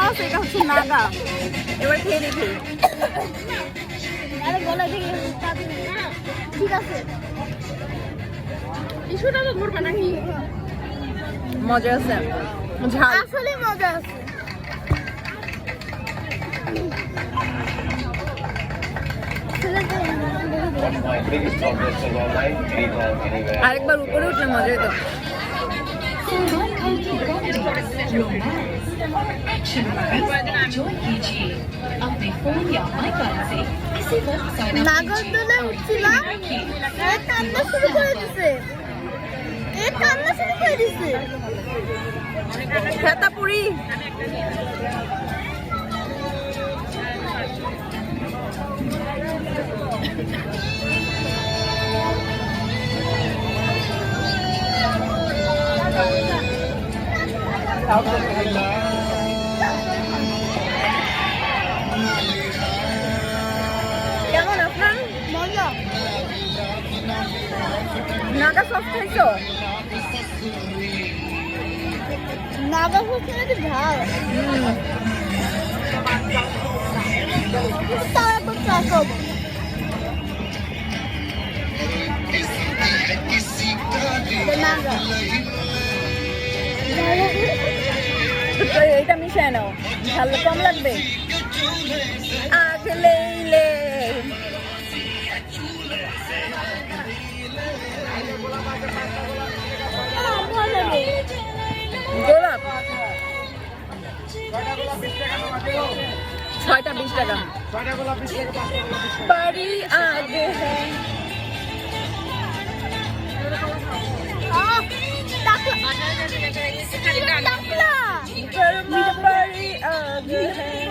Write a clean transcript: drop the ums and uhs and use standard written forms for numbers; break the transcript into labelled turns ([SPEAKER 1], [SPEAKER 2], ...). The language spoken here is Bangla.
[SPEAKER 1] আছে, এটা হচ্ছে নাগা। এবার খেয়ে দেখি।
[SPEAKER 2] আরে গলা থেকে ঠিক আছে,
[SPEAKER 1] টিস্যুটা তো ধরবে নাকি? মজা আছে, ঝাল
[SPEAKER 2] আসলে মজা আছে।
[SPEAKER 1] আরেকবার উপরে উঠলে মজা হতো।
[SPEAKER 2] নাগরদোলায় উঠছিলাম, কান্না শুরু করে দিছে, কান্না শুরু করে দিছে।
[SPEAKER 1] খেতাপুরি কেমন আপনার?
[SPEAKER 2] মজা।
[SPEAKER 1] নাগা সফট খাইছো?
[SPEAKER 2] নাগা হচ্ছে নাকি ঝাল, তাও একবার ট্রাই করবো। নাগা
[SPEAKER 1] এইটা মিশায় নাও, ঝাল কম লাগবে। আগলেইলে গোলাপ 6টা 20 টাকা। বাড়ি আগে হ্যাঁ বাড়ি আগে হ্যাঁ